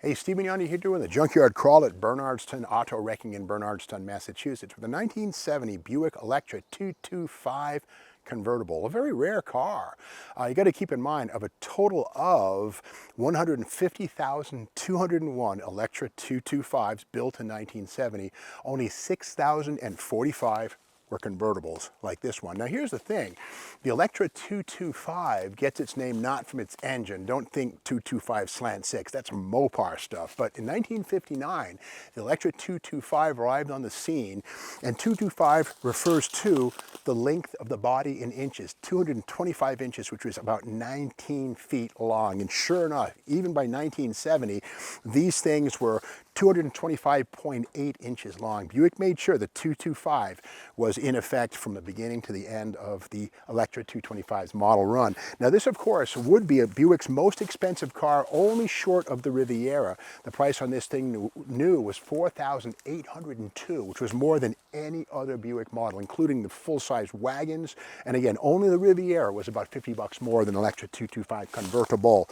Hey, Stephen Yanni here doing the Junkyard Crawl at Bernardston Auto Wrecking in Bernardston, Massachusetts with a 1970 Buick Electra 225 convertible, a very rare car. You got to keep in mind, of a total of 150,201 Electra 225s built in 1970, only 6,045 were convertibles like this one. Now here's the thing, the Electra 225 gets its name not from its engine. Don't think 225 slant 6, that's Mopar stuff. But in 1959, the Electra 225 arrived on the scene, and 225 refers to the length of the body in inches, 225 inches, which was about 19 feet long. And sure enough, even by 1970, these things were 225.8 inches long. Buick made sure the 225 was in effect from the beginning to the end of the Electra 225's model run. Now this, of course, would be a Buick's most expensive car, only short of the Riviera. The price on this thing new was $4,802, which was more than any other Buick model, including the full-size wagons. And again, only the Riviera was about 50 bucks more than Electra 225 convertible.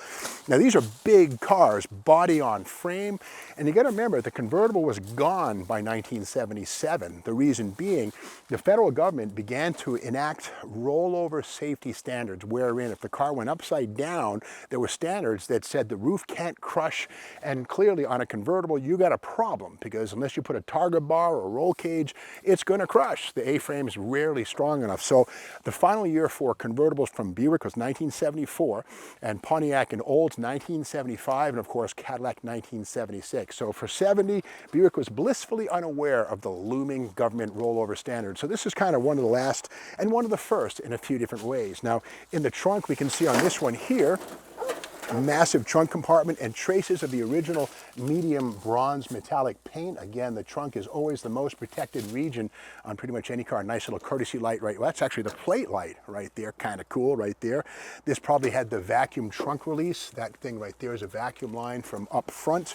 Now these are big cars, body on frame, and you got to remember, the convertible was gone by 1977. The reason being, the federal government began to enact rollover safety standards, wherein if the car went upside down, there were standards that said the roof can't crush, and clearly on a convertible, you got a problem, because unless you put a target bar or a roll cage, it's going to crush. The A-frame is rarely strong enough. So the final year for convertibles from Buick was 1974, and Pontiac and Olds 1975, and of course Cadillac 1976. So for 70, Buick was blissfully unaware of the looming government rollover standards. So this is kind of one of the last and one of the first in a few different ways. Now, in the trunk, we can see on this one here, a massive trunk compartment and traces of the original medium bronze metallic paint. Again, the trunk is always the most protected region on pretty much any car. Nice little courtesy light right, well, that's actually the plate light right there, kind of cool right there. This probably had the vacuum trunk release. That thing right there is a vacuum line from up front.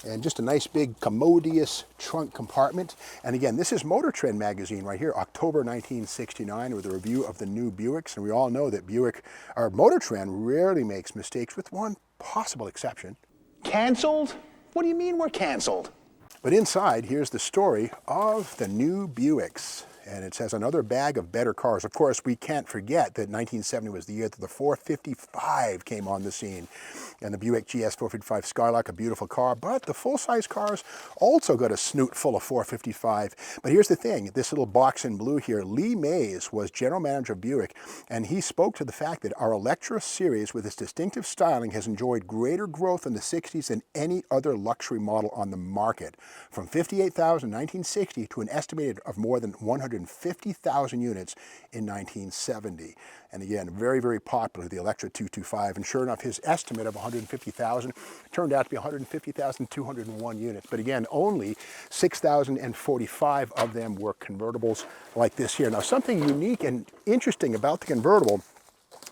And just a nice big commodious trunk compartment. And again, this is Motor Trend magazine right here, October 1969, with a review of the new Buicks. And we all know that Motor Trend rarely makes mistakes, with one possible exception. Canceled? What do you mean we're canceled? But inside, here's the story of the new Buicks. And it says another bag of better cars. Of course, we can't forget that 1970 was the year that the 455 came on the scene. And the Buick GS 455 Skylark, a beautiful car, but the full-size cars also got a snoot full of 455. But here's the thing, this little box in blue here, Lee Mays was general manager of Buick, and he spoke to the fact that our Electra series with its distinctive styling has enjoyed greater growth in the 60s than any other luxury model on the market. From 58,000 in 1960 to an estimated of more than 150,000 units in 1970. And again, very, very popular, the Electra 225. And sure enough, his estimate of 150,000 turned out to be 150,201 units. But again, only 6,045 of them were convertibles like this here. Now, something unique and interesting about the convertible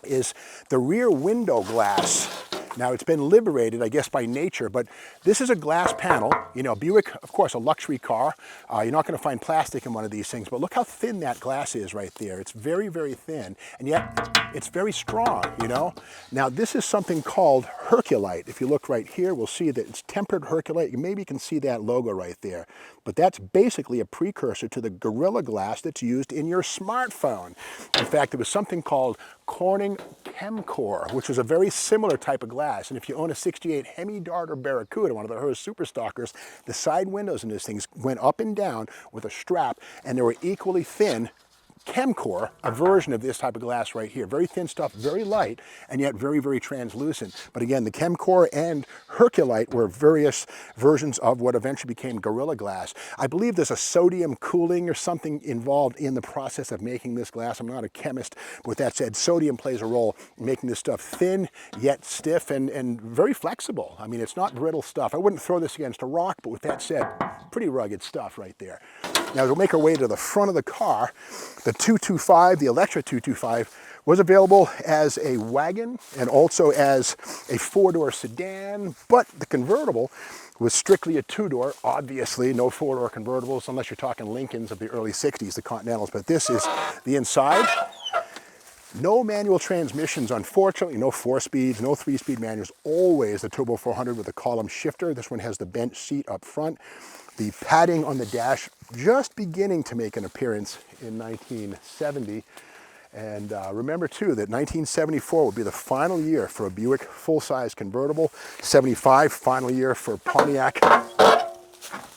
is the rear window glass. Now, it's been liberated, I guess, by nature, but this is a glass panel. You know, Buick, of course, a luxury car. You're not going to find plastic in one of these things, but look how thin that glass is right there. It's very, very thin, and yet it's very strong, you know? Now, this is something called Herculite. If you look right here, we'll see that it's tempered Herculite. Maybe you can see that logo right there, but that's basically a precursor to the Gorilla Glass that's used in your smartphone. In fact, there was something called Corning Chemcore, which was a very similar type of glass. And if you own a 68 Hemi Dart or Barracuda, one of the Hearst Superstockers, the side windows in these things went up and down with a strap, and they were equally thin. Chemcore, a version of this type of glass right here. Very thin stuff, very light, and yet very, very translucent. But again, the Chemcore and Herculite were various versions of what eventually became Gorilla Glass. I believe there's a sodium cooling or something involved in the process of making this glass. I'm not a chemist, but with that said, sodium plays a role in making this stuff thin, yet stiff, and very flexible. I mean, it's not brittle stuff. I wouldn't throw this against a rock, but with that said, pretty rugged stuff right there. Now, we'll make our way to the front of the car. The 225, the Electra 225, was available as a wagon and also as a four-door sedan, but the convertible was strictly a two-door. Obviously, no four-door convertibles unless you're talking Lincolns of the early 60s, the Continentals, but this is the inside. No manual transmissions, unfortunately, no 4-speeds, no 3-speed manuals, always the Turbo 400 with a column shifter. This one has the bench seat up front. The padding on the dash just beginning to make an appearance in 1970. And remember too that 1974 will be the final year for a Buick full-size convertible, 75 final year for Pontiac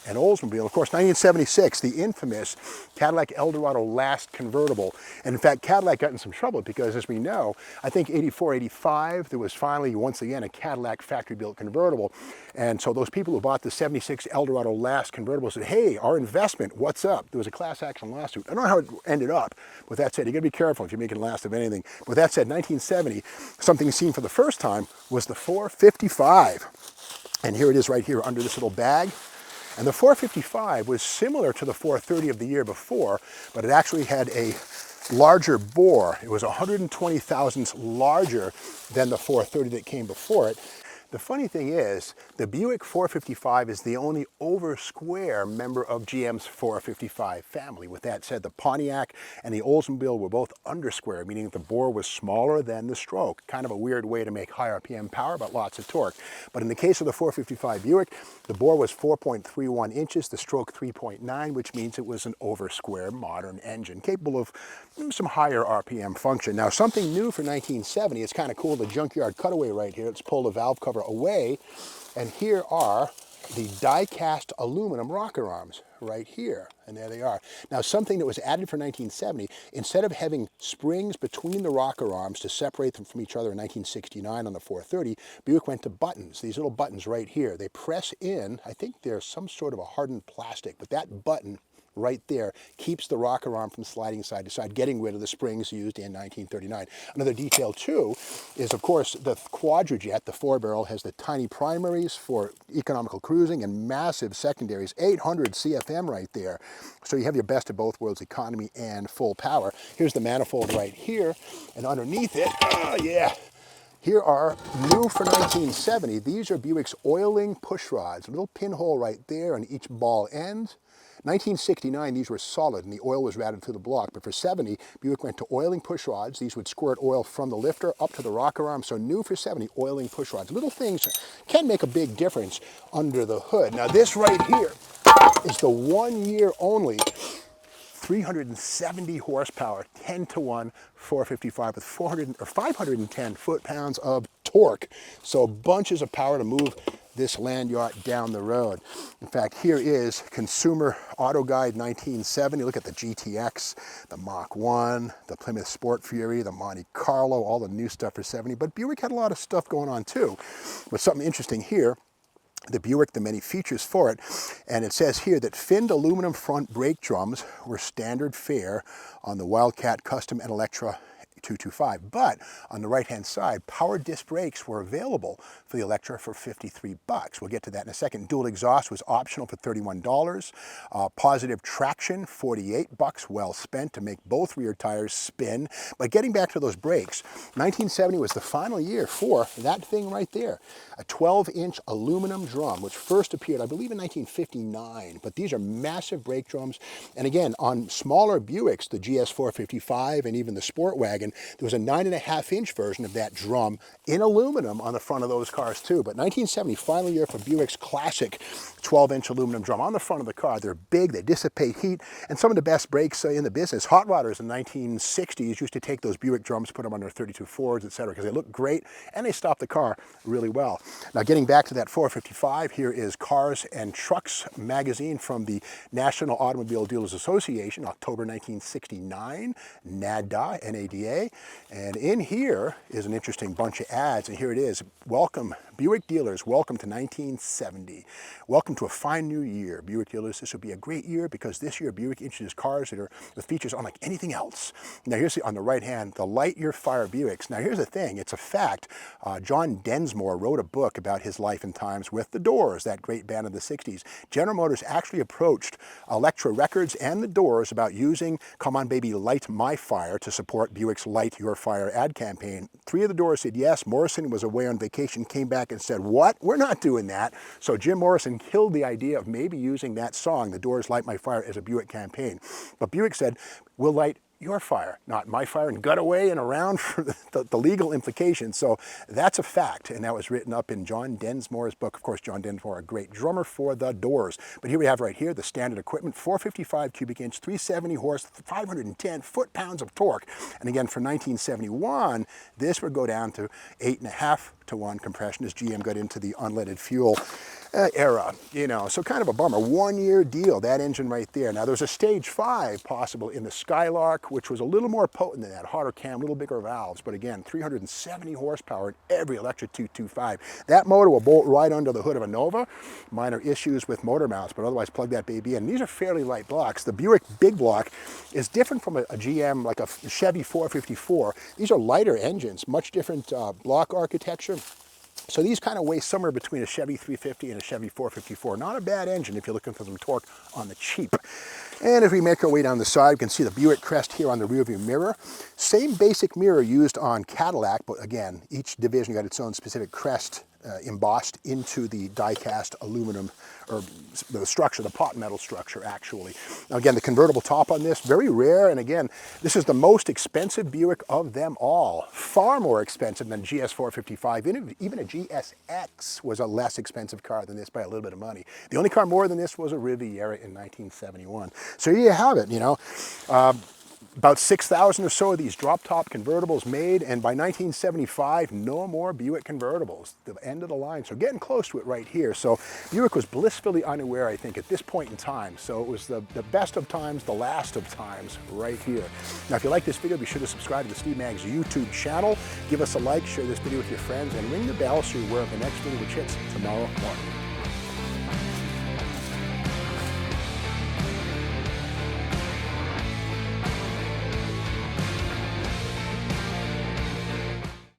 and Oldsmobile. Of course, 1976, the infamous Cadillac Eldorado last convertible. And in fact, Cadillac got in some trouble because, as we know, I think 84, 85, there was finally, once again, a Cadillac factory-built convertible. And so those people who bought the 76 Eldorado last convertible said, hey, our investment, what's up? There was a class action lawsuit. I don't know how it ended up. With that said, you gotta be careful if you're making last of anything. With that said, 1970, something seen for the first time was the 455. And here it is right here under this little bag. And the 455 was similar to the 430 of the year before, but it actually had a larger bore. It was 120 thousandths larger than the 430 that came before it. The funny thing is, the Buick 455 is the only over-square member of GM's 455 family. With that said, the Pontiac and the Oldsmobile were both under-square, meaning that the bore was smaller than the stroke. Kind of a weird way to make high RPM power, but lots of torque. But in the case of the 455 Buick, the bore was 4.31 inches, the stroke 3.9, which means it was an over-square modern engine, capable of some higher RPM function. Now, something new for 1970, it's kind of cool, the junkyard cutaway right here. Let's pull the valve cover away, and here are the die-cast aluminum rocker arms right here, and there they are. Now, something that was added for 1970, instead of having springs between the rocker arms to separate them from each other in 1969 on the 430, Buick went to buttons, these little buttons right here. They press in, I think they're some sort of a hardened plastic, but that button right there keeps the rocker arm from sliding side to side, getting rid of the springs used in 1939. Another detail too is, of course, the Quadrajet, the 4-barrel, has the tiny primaries for economical cruising and massive secondaries, 800 CFM right there. So you have your best of both worlds, economy and full power. Here's the manifold right here, and underneath it, here are, new for 1970, these are Buick's oiling push rods, a little pinhole right there on each ball end. 1969, these were solid and the oil was routed through the block, but for 70, Buick went to oiling push rods. These would squirt oil from the lifter up to the rocker arm. So new for 70, oiling push rods. Little things can make a big difference under the hood. Now this right here is the 1 year only 370 horsepower, 10-to-1 455 with 510 foot-pounds of torque. So bunches of power to move this land yacht down the road. In fact, here is Consumer Auto Guide 1970. Look at the GTX, the Mach 1, the Plymouth Sport Fury, the Monte Carlo, all the new stuff for 70. But Buick had a lot of stuff going on too. But something interesting here, the Buick, the many features for it, and it says here that finned aluminum front brake drums were standard fare on the Wildcat Custom and Electra 225, but on the right-hand side, power disc brakes were available for the Electra for $53. We'll get to that in a second. Dual exhaust was optional for $31. Positive traction, $48, well spent to make both rear tires spin. But getting back to those brakes, 1970 was the final year for that thing right there, a 12-inch aluminum drum, which first appeared, I believe, in 1959. But these are massive brake drums. And again, on smaller Buicks, the GS 455 and even the Sport Wagon, there was a 9.5-inch version of that drum in aluminum on the front of those cars too. But 1970, final year for Buick's classic 12-inch aluminum drum on the front of the car. They're big, they dissipate heat, and some of the best brakes in the business. Hot rodders in the 1960s used to take those Buick drums, put them under 32 Fords, etc., because they look great and they stop the car really well. Now, getting back to that 455, here is Cars and Trucks magazine from the National Automobile Dealers Association, October 1969, NADA, N-A-D-A. And in here is an interesting bunch of ads, and here it is. Welcome, Buick dealers, welcome to 1970. Welcome to a fine new year. Buick dealers, this will be a great year because this year Buick introduced cars that are with features unlike anything else. Now here's on the right hand, the Light Your Fire Buicks. Now here's the thing, it's a fact. John Densmore wrote a book about his life and times with the Doors, that great band of the 60s. General Motors actually approached Elektra Records and the Doors about using Come On Baby Light My Fire to support Buick's Light Your Fire ad campaign. 3 of the Doors said yes. Morrison was away on vacation, came back and said, what? We're not doing that. So Jim Morrison killed the idea of maybe using that song, The Doors' Light My Fire, as a Buick campaign. But Buick said, we'll light your fire, not my fire, and got away and around for the legal implications. So that's a fact, and that was written up in John Densmore's book. Of course, John Densmore, a great drummer for the Doors. But here we have right here the standard equipment, 455 cubic inch, 370 horse, 510 foot-pounds of torque. And again, for 1971, this would go down to 8.5 to 1 compression as GM got into the unleaded fuel era, you know, so kind of a bummer. 1 year deal, that engine right there. Now there's a stage 5 possible in the Skylark, which was a little more potent than that, hotter cam, a little bigger valves, but again, 370 horsepower in every Electra 225. That motor will bolt right under the hood of a Nova. Minor issues with motor mounts, but otherwise plug that baby in. These are fairly light blocks. The Buick big block is different from a GM, like a Chevy 454. These are lighter engines, much different block architecture. So these kind of weigh somewhere between a Chevy 350 and a Chevy 454. Not a bad engine if you're looking for some torque on the cheap. And if we make our way down the side, you can see the Buick crest here on the rearview mirror. Same basic mirror used on Cadillac, but again, each division got its own specific crest embossed into the die-cast aluminum, or the structure, the pot metal structure actually. Now again, the convertible top on this, very rare, and again, this is the most expensive Buick of them all. Far more expensive than GS455. Even a GSX was a less expensive car than this by a little bit of money. The only car more than this was a Riviera in 1971. So here you have it, you know. About 6,000 or so of these drop-top convertibles made, and by 1975, no more Buick convertibles, the end of the line. So getting close to it right here. So Buick was blissfully unaware, I think, at this point in time. So it was the best of times, the last of times right here. Now, if you like this video, be sure to subscribe to the Steve Maggs YouTube channel. Give us a like, share this video with your friends, and ring the bell so you're aware of the next video, which hits tomorrow morning.